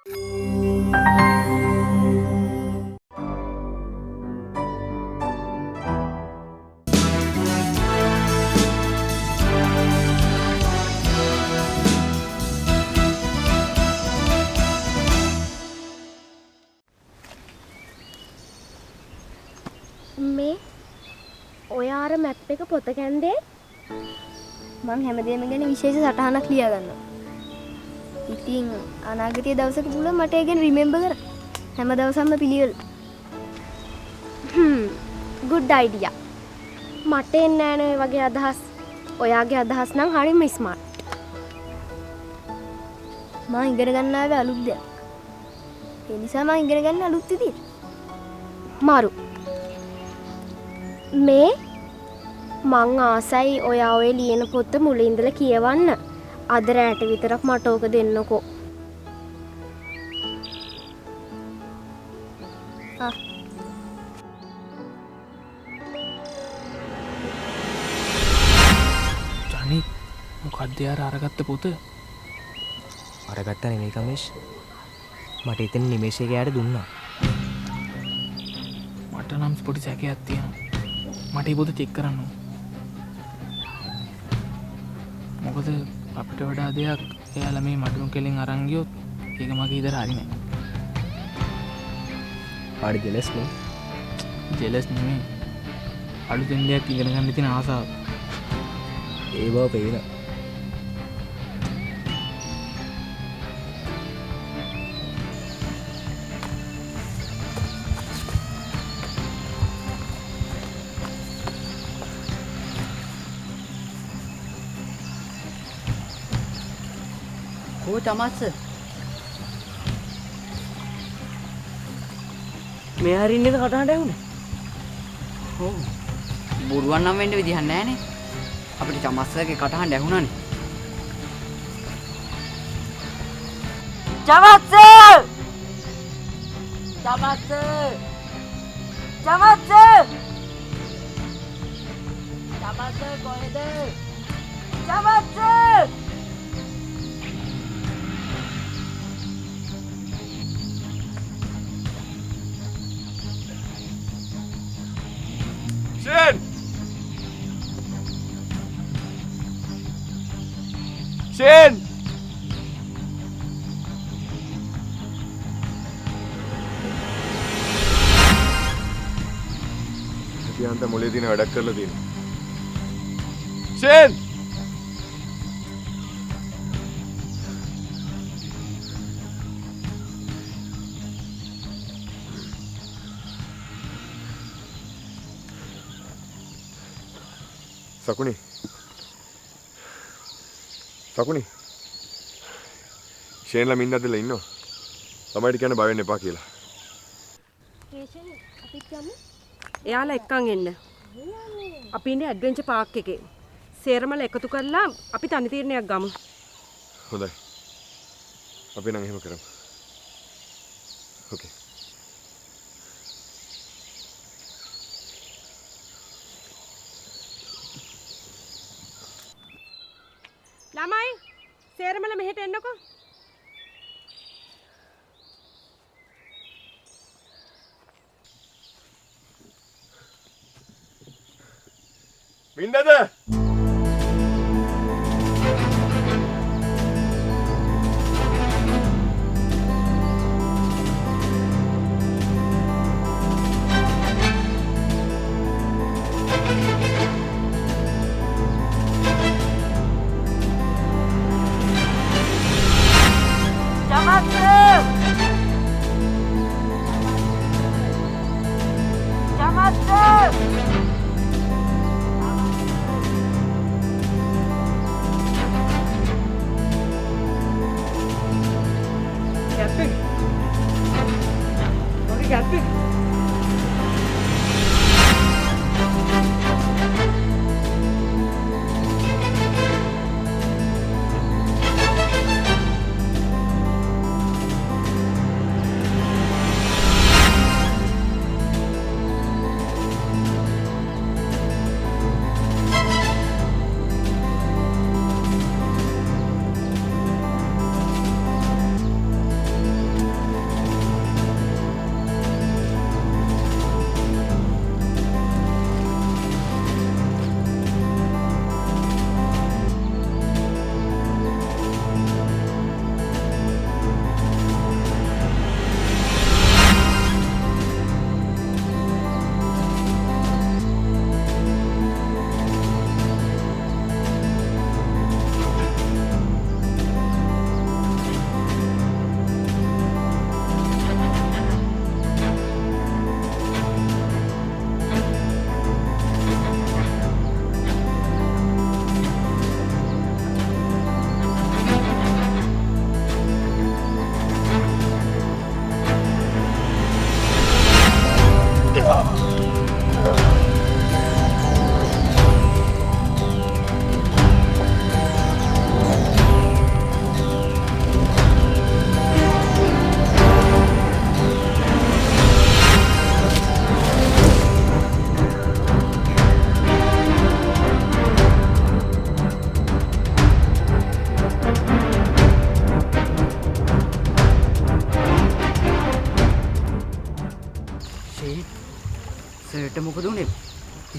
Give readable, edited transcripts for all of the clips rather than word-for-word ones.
මේ ඔය අර මැප් එක පොත කැන්දේ මං හැමදේම ගැන විශේෂ සටහනක් ලියා ගන්නවා. ඉතින් අනාගතයේ දවසක පුළුවන් මට ඒක ගැන රිමෙම්බර් කර හැම දවසක්ම පිළිවෙල. good idea. මට එන්නේ නැහැ නේ වගේ අදහස්. ඔයාගේ අදහස් නම් හරිම ස්මාර්ට්. මම ඉගෙන ගන්න ආවේ අලුත් දෙයක්. ඒ නිසා මම ඉගෙන ගන්න අලුත් විදියට. මාරු. මේ මං ආසයි ඔයා ඔය ලියන පොත මුලින් ඉඳලා කියවන්න. අද රැට විතරක් මට ඕක දෙන්නකෝ. ජනි මොකක්ද යාර අරගත්ත පොත? අරගත්තා නෙමෙයි කමේෂ්. මට ඉතින් නිමේෂ් එක යාට දුන්නා. මට නම් පොඩි සැකයක් තියෙනවා. මට මේ පොත චෙක් කරන්න ඕන. මොකද අපිට වඩා දෙයක් එයාලා මේ මඩුණු කෙලින් අරන් ගියොත් ඒක මගේ ඉදර හරිනේ. පාඩි ජෙලස් නේ. ජෙලස් නෙමෙයි. අලුතෙන් දෙයක් ඉගෙන ගන්න තියෙන ආසාව. ඒ බව පේනවා. Cô Thomas. මේ හරින්නේ කටහඬ ඇහුනේ. ඔව්. බොරුවක් නම් වෙන්න විදිහක් නැහැනේ. අපිට චමස්සගේ කටහඬ ඇහුණානේ. චමත්ස! චමත්ස! චමත්ස! චමත්ස කොහෙද? චමත්ස! Shin! Shin! Dianta මොලේ දින වැඩක් කරලා තියෙනවා. Shin! සකුණි ෂේන්ලා මින් ඇදලා ඉන්නවා. ළමයිට කියන්න බය වෙන්න එපා කියලා. රේෂන් අපිත් යමු. එයාලා එක්කන් එන්න. අපි ඉන්නේ ඇඩ්වෙන්චර් පාක් එකේ. සේරමල එකතු කරලා අපි තනි තීරණයක් ගමු. හොඳයි. අපි නම් එහෙම කරමු. ඕකේ. ළමයි සේරමල මෙහෙට එන්නකෝ. මින්නද?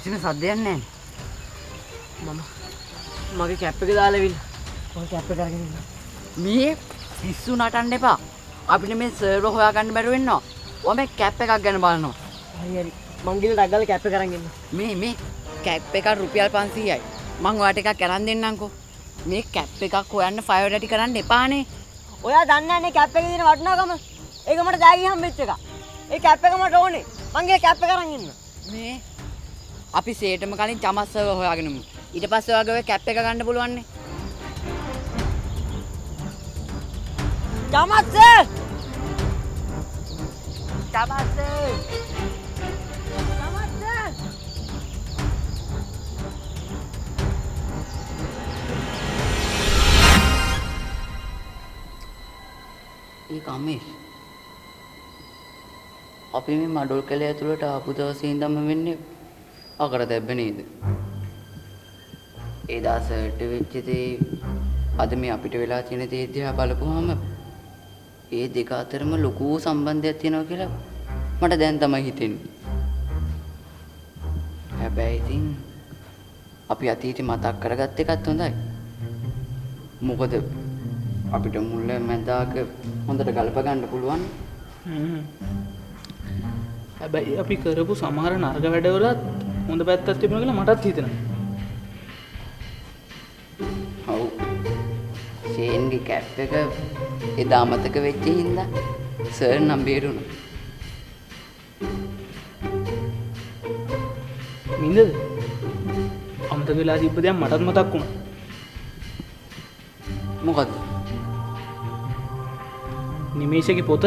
කිසිම සද්දයක් නැහැ. මම මගේ කැප් එක දාලා විල. මම කැප් එක අරගෙන ඉන්නවා. මේ පිස්සු නටන්න එපා. අපිට මේ සර්වර් හොයාගන්න බැරුව වෙනවා. ඔයා මේ කැප් එකක් ගැන බලනවා. හරි හරි. මං ගිහලා ඩග්ගල කැප් එක අරන් එන්න. මේ කැප් එකක් රුපියල් 500යි. මං ඔයාට එකක් අරන් දෙන්නම්කෝ. මේ කැප් එකක් හොයන්න ෆයර් රෙඩි කරන්න එපානේ. ඔයා දන්නේ නැහැ නේ කැප් එකේ තියෙන වටිනාකම. ඒක මට දාගිය හම්බෙච්ච එක. ඒ කැප් එක මට ඕනේ. මං ගිහලා කැප් එක අරන් එන්න. මේ අපි සේටම කලින් චමස් සර්වර් හොයාගෙනමු. ඊට පස්සේ ඔයාගේ ඔය කැප් එක ගන්න පුළුවන් නේ. චමත් ඒ කමේෂ් අපි මේ මඩොල් කැලේ ඇතුළට ආපු දවසේ ඉඳන්ම වෙන්නේ අකරතැබ්බ නේද? ඒ දාසට වෙච්ච දේ අද මේ අපිට වෙලා තියෙන දේ දිහා බලපුවාම ඒ දෙක අතරම ලොකු සම්බන්ධයක් තියෙනවා කියලා මට දැන් තමයි හිතෙන්නේ. හැබැයි ඉතින් අපි අතීතේ මතක් කරගත්ත එකත් හොඳයි. මොකද අපිට මුල මැදාක හොඳට ගලප ගන්න පුළුවන්. හැබැයි අපි කරපු සමහර නරක වැඩවලත් හොඳ පැත්තක් තිබුණා කියලා මටත් හිතෙනවා. ඔව්. ෂේන්ගේ කැප් එක එදා මතක වෙච්ච හින්දා සර් නම් බේරුණා. මින්දද? අමතක වෙලා තිබ්බ දෙයක් මටත් මතක් වුණා. මොකද? නිමේෂගේ පොත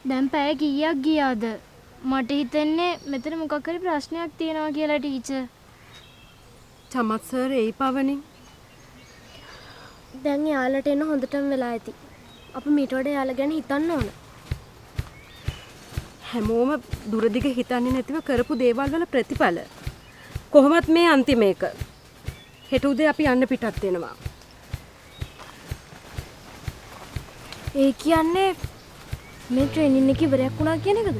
දැන් පැය කීයක් ගියාද? මට හිතෙන්නේ මෙතන මොකක් හරි ප්‍රශ්නයක් තියෙනවා කියලා ටීචර්. චමත් සර් එයි පවනේ. දැන් යාළට එන්න හොඳටම වෙලා ඇති. අපි මීට වඩා යාළ ගැන හිතන්න ඕන. හැමෝම දුරදිග හිතන්නේ නැතිව කරපු දේවල් වල ප්‍රතිඵල. කොහොමත් මේ අන්තිම එක. හෙට උදේ අපි යන්න පිටත් වෙනවා. ඒ කියන්නේ මේ ට්‍රේනින් එක ඉවරයක් වුණා කියන එකද?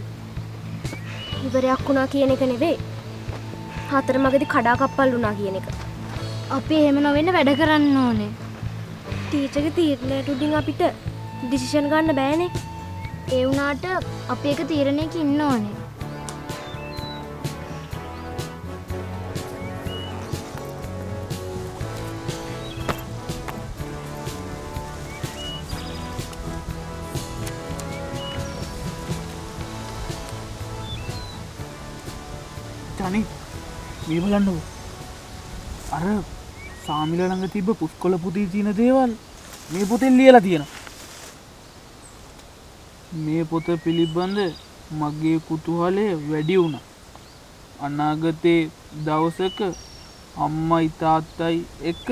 ඉවරයක් වුණා කියන එක නෙවෙයි. හතරමගදී කඩා කප්පල් වුණා කියන එක. අපි එහෙම නොවෙන්න වැඩ කරන්න ඕනේ. ටීචර්ගේ තීරණයට උඩින් අපිට ඩිසිෂන් ගන්න බෑනේ. ඒ වුණාට අපි එක තීරණයක ඉන්න ඕනේ. ජනි මේ බලන්නකෝ. අර සාමිල ළඟ තිබ්බ පුස්කොළ පුතේ තියෙන දේවල් මේ පොතෙන් ලියලා තියෙනවා. මේ පොත පිළිබඳ මගේ කුතුහලය වැඩි වුණා. අනාගතේ දවසක අම්මයි තාත්තයි එක්ක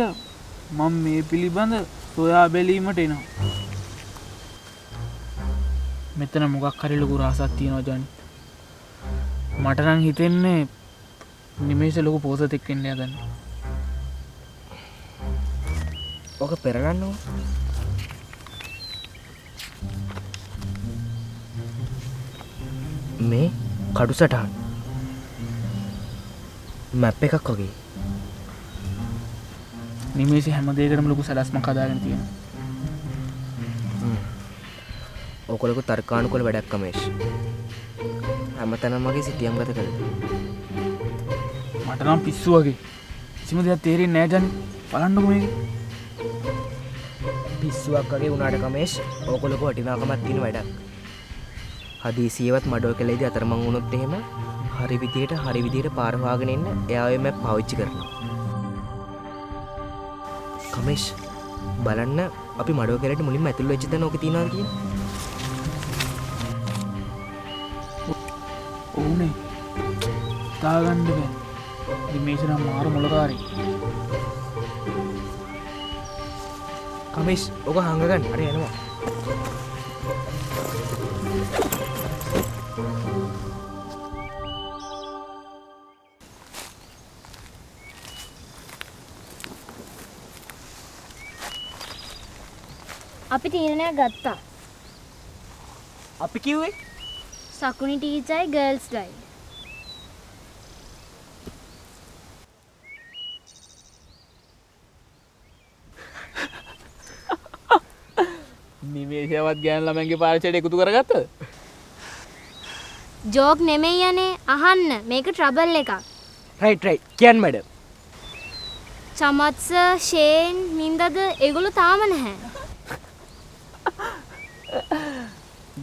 මම මේ පිළිබඳ සොයා බැලීමට එනවා. මෙතන මොකක් හරි ලොකු රහසක් තියෙනවා ජනි. මට නම් හිතෙන්නේ නිමේෂ ලොකු පෝසතෙක් වෙන්න යදන්න. ඕක පෙරගන්නවා. මේ කඩු සටහන් මැප් එකක් වගේ. නිමේෂ හැම දෙයකටම ලොකු සැලැස්මක් හදාගෙන තියෙනවා. ඕක ලොකු තර්කානුකූල වැඩක් කමේෂ්. හැමතැනම වගේ සිටියම් ගත කළා. මට නම් පිස්සු වගේ. කිසිම දෙයක් තේරෙන්නේ නැහැ ජනි. බලන්නකො මේක. පිස්සුවක් වගේ වුණාට කමේෂ් ඕක ලොකු වටිනාකමක් තියෙන වැඩක්. හදිසියවත් මඩෝ කෙලෙයිදී අතරමං වුණොත් එහෙම හරි විදියට පාර හොයාගෙන ඉන්න එයා ඔය මැප් පාවිච්චි කරනවා. කමේෂ් බලන්න අපි මඩෝ කෙලෙට මුලින්ම ඇතුල් වෙච්ච තැන ඕක තියනවාද කියලා. ඕනේ. දාගන්න බෑ. නිමේෂ නම් මාරු මොලකාරී. කමේෂ් ඕක හංග ගන්න. අර යනවා. අපි තීරණයක් ගත්තා. අපි කිව්වේ සකුනි ටීචර්යි ගර්ල්ස් ගයි. නිමේෂයවත් ගෑනු ළමයින්ගේ පාර්ශ්වයට එකතු කරගත්තද? ජෝක් නෙමෙයි යනේ අහන්න මේක ට්‍රබල් එකක්. රයිට් කියන්න මැඩම්. චමත්ස ෂේන් මින්දද ඒගොල්ලෝ තාම නැහැ.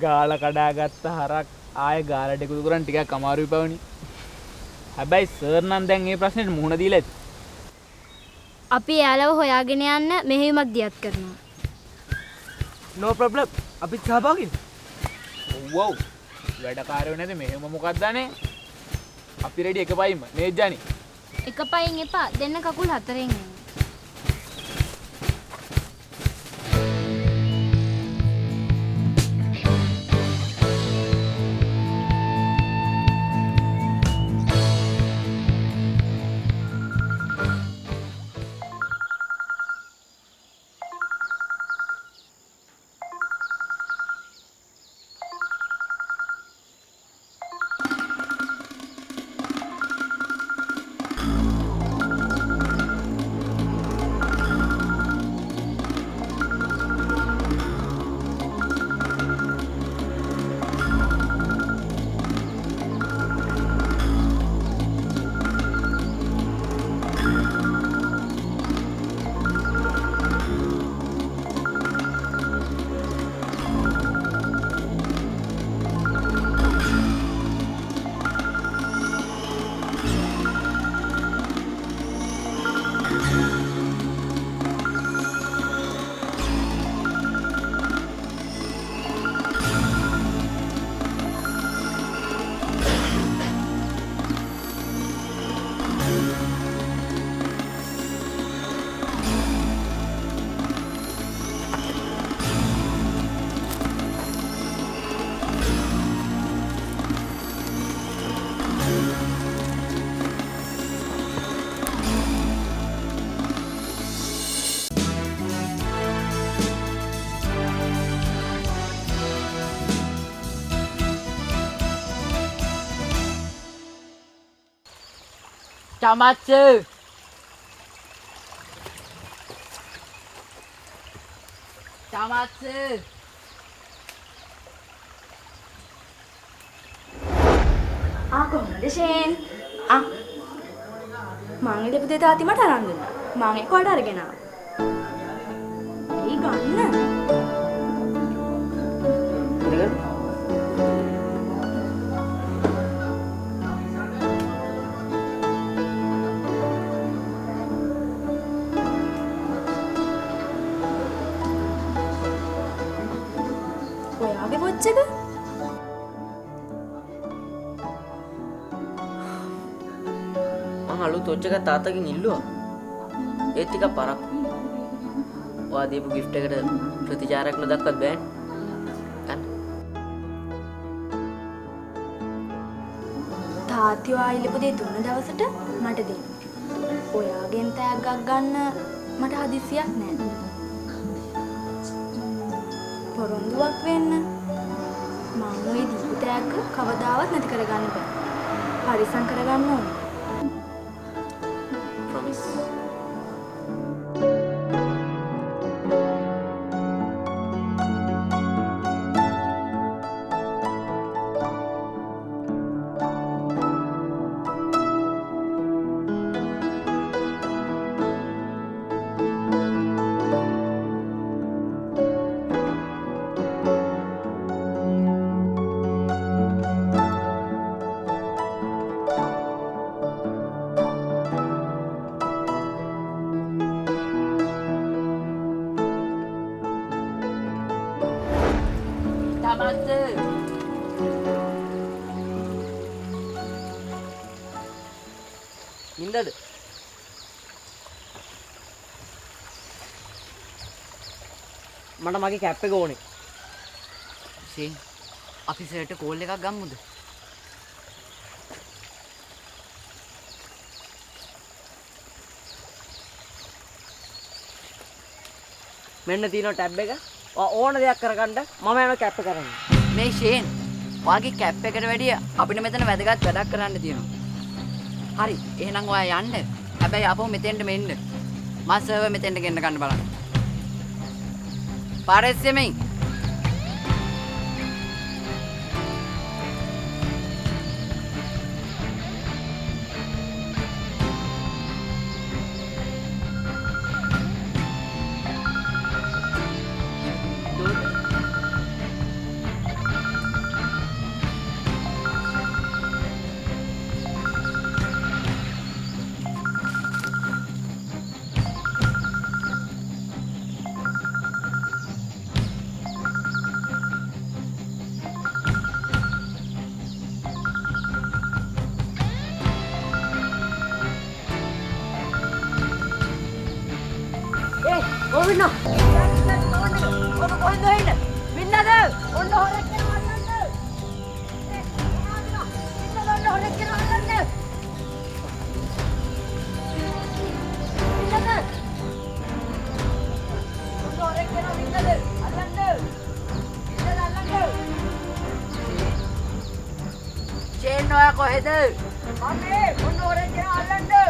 ගාල කඩාගත්ත හරක් ආය ගාලට එකතු කරන් ටිකක් අමාරුයි පවනි. හැබැයි සර් නම් දැන් මේ ප්‍රශ්නෙට මුහුණ දීලා ඇති. අපි එයාලව හොයාගෙන යන්න මෙහෙයුමක් දියත් කරනවා. නෝ ප්‍රොබ්ලම්. අපි සහභාගී. ඔව්. වැඩකාරයෝ නැද මෙහෙම මොකක්ද අනේ? අපි රෙඩි එක පයින්ම නේද ජනි? එක පයින් එපා දෙන්න කකුල් හතරෙන් එන්න. Camatsu. Camatsu. කොහොමද ෂේන්? මං ඉලපු දෙය තාත්ති මට අරන් දුන්නා. මං ඒක වලට අරගෙන ආවා. ඒ ගන්න. ඔයාගේ වොච් එක? අලුත් වොච් එක තාත්තගෙන් ඉල්ලුවා. ඒත් ටිකක් පරක්. ඔයා දීපු gift එකට ප්‍රතිචාරයක් නොදක්වත් බෑනේ. ගන්න. තාත්ති ඔයා ඉලපු දෙය දුන්න දවසට මට දෙන්න. ඔයාගෙන් තෑග්ගක් ගන්න මට හදිසියක් නෑ. පොරොන්දුවක් වෙන්න. මම ওই දීපු තෑග්ග කවදාවත් නැති කරගන්න බෑ. පරිසම් කරගන්න ඕනේ. Promise. හමද්ද නින්දද මට මගේ කැප් එක ඕනේ ෂේන් අපි සර්ට කෝල් එකක් ගම්මුද? මෙන්න තියෙනවා ටැබ් එක ඕන දෙයක් කරගන්න මම යනවා කැප් එක කරන්න මේ ෂේන් ඔයාගේ කැප් එකට වැඩිය අපිට මෙතන වැදගත් වැඩක් කරන්න තියෙනවා. හරි එහෙනම් ඔයා යන්න. හැබැයි අපෝ මෙතෙන්ට මෙන්න. මම සර්වර් මෙතෙන්ට ගෙන්න ගන්න බලන්න. පාරෙස්සෙමින් ඔන්න කොහෙන්ද වෙන්නේ? මින්නද? ඔන්න හොරෙක් කරනවා අල්ලන්න. මින්නද ඔන්න හොරෙක් කරනවා අල්ලන්න. මින්නද? ඔන්න හොරෙක් කරනවා මින්නද? අල්ලන්න. මින්නද අල්ලන්න. ෂේන් ඔයා කොහෙද? අනේ ඔන්න හොරෙක් කරනවා අල්ලන්න.